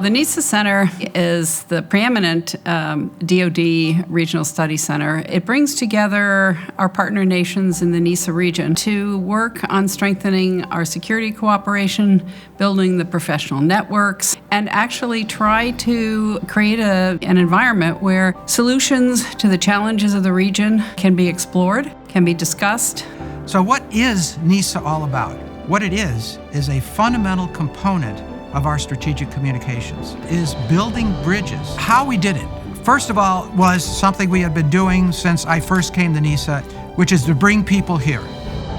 The NESA Center is the preeminent DoD Regional Study Center. It brings together our partner nations in the NESA region to work on strengthening our security cooperation, building the professional networks, and actually try to create an environment where solutions to the challenges of the region can be explored, can be discussed. So what is NESA all about? What it is a fundamental component of our strategic communications, is building bridges. How we did it, first of all, was something we had been doing since I first came to NESA, which is to bring people here.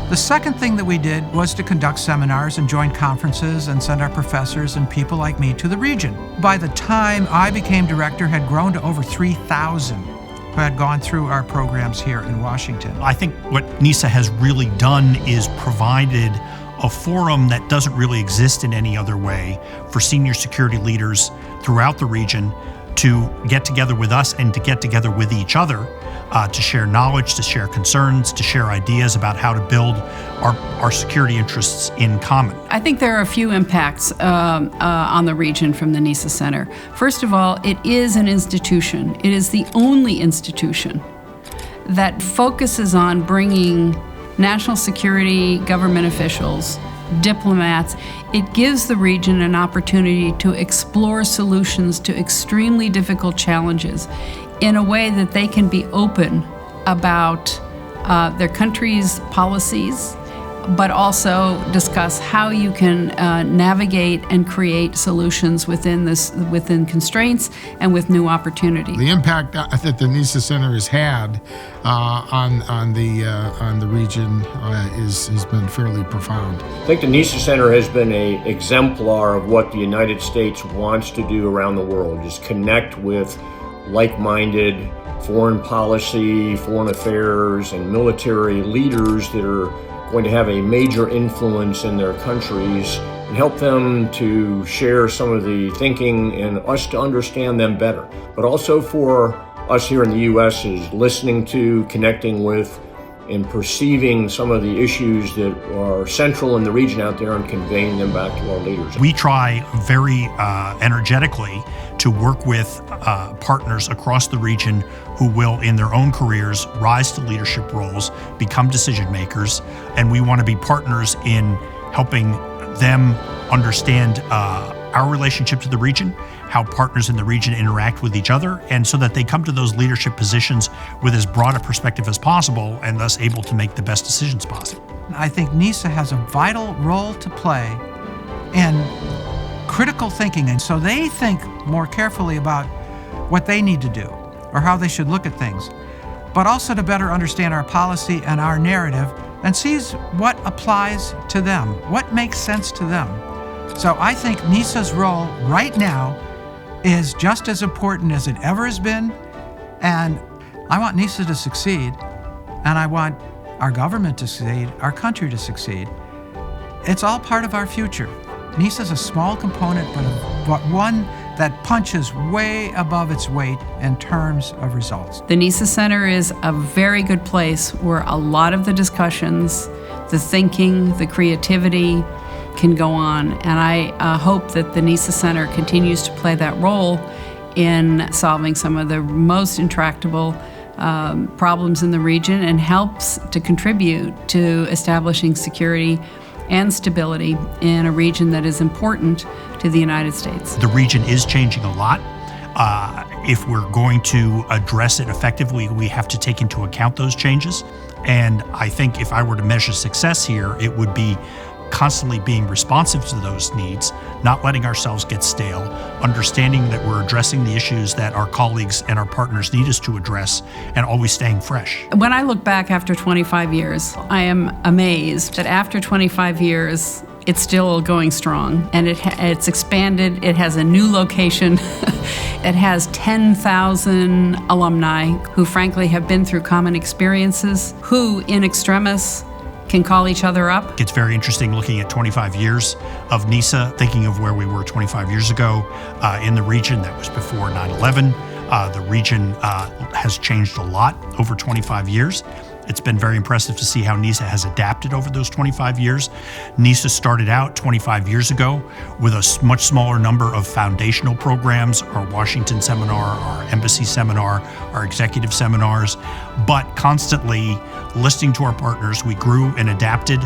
The second thing that we did was to conduct seminars and joint conferences and send our professors and people like me to the region. By the time I became director, had grown to over 3,000 who had gone through our programs here in Washington. I think what NESA has really done is provided a forum that doesn't really exist in any other way for senior security leaders throughout the region to get together with us and to get together with each other to share knowledge, to share concerns, to share ideas about how to build our security interests in common. I think there are a few impacts on the region from the NESA Center. First of all, it is an institution. It is the only institution that focuses on bringing national security, government officials, diplomats. It gives the region an opportunity to explore solutions to extremely difficult challenges in a way that they can be open about their country's policies, but also discuss how you can navigate and create solutions within constraints and with new opportunity. The impact that the NESA Center has had on the region has been fairly profound. I think the NESA Center has been an exemplar of what the United States wants to do around the world, is connect with like-minded foreign policy, foreign affairs, and military leaders that are going to have a major influence in their countries and help them to share some of the thinking and us to understand them better. But also for us here in the U.S. is listening to, connecting with, and perceiving some of the issues that are central in the region out there and conveying them back to our leaders. We try very energetically to work with partners across the region who will, in their own careers, rise to leadership roles, become decision makers, and we want to be partners in helping them understand our relationship to the region, how partners in the region interact with each other, and so that they come to those leadership positions with as broad a perspective as possible and thus able to make the best decisions possible. I think NESA has a vital role to play in critical thinking, and so they think more carefully about what they need to do or how they should look at things, but also to better understand our policy and our narrative and sees what applies to them, what makes sense to them. So I think NESA's role right now is just as important as it ever has been, and I want NESA to succeed, and I want our government to succeed, our country to succeed. It's all part of our future. NESA's a small component, but one that punches way above its weight in terms of results. The NESA Center is a very good place where a lot of the discussions, the thinking, the creativity can go on. And I hope that the NESA Center continues to play that role in solving some of the most intractable problems in the region and helps to contribute to establishing security and stability in a region that is important to the United States. The region is changing a lot. If we're going to address it effectively, we have to take into account those changes. And I think if I were to measure success here, it would be constantly being responsive to those needs, not letting ourselves get stale, understanding that we're addressing the issues that our colleagues and our partners need us to address, and always staying fresh. When I look back after 25 years, I am amazed that after 25 years, it's still going strong, and it's expanded. It has a new location. It has 10,000 alumni who frankly have been through common experiences, who in extremis can call each other up. It's very interesting looking at 25 years of NESA, thinking of where we were 25 years ago in the region. That was before 9/11. The region has changed a lot over 25 years. It's been very impressive to see how NESA has adapted over those 25 years. NESA started out 25 years ago with a much smaller number of foundational programs, our Washington seminar, our embassy seminar, our executive seminars, but constantly listening to our partners, we grew and adapted.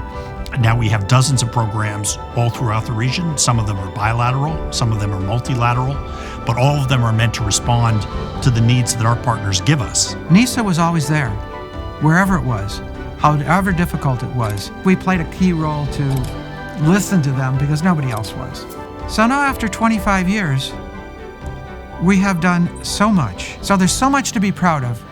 Now we have dozens of programs all throughout the region. Some of them are bilateral, some of them are multilateral, but all of them are meant to respond to the needs that our partners give us. NESA was always there, wherever it was, however difficult it was. We played a key role to listen to them because nobody else was. So now after 25 years, we have done so much. So there's so much to be proud of,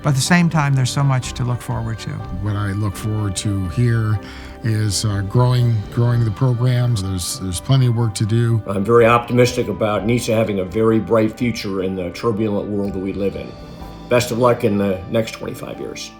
but at the same time, there's so much to look forward to. What I look forward to here is growing the programs. There's plenty of work to do. I'm very optimistic about NESA having a very bright future in the turbulent world that we live in. Best of luck in the next 25 years.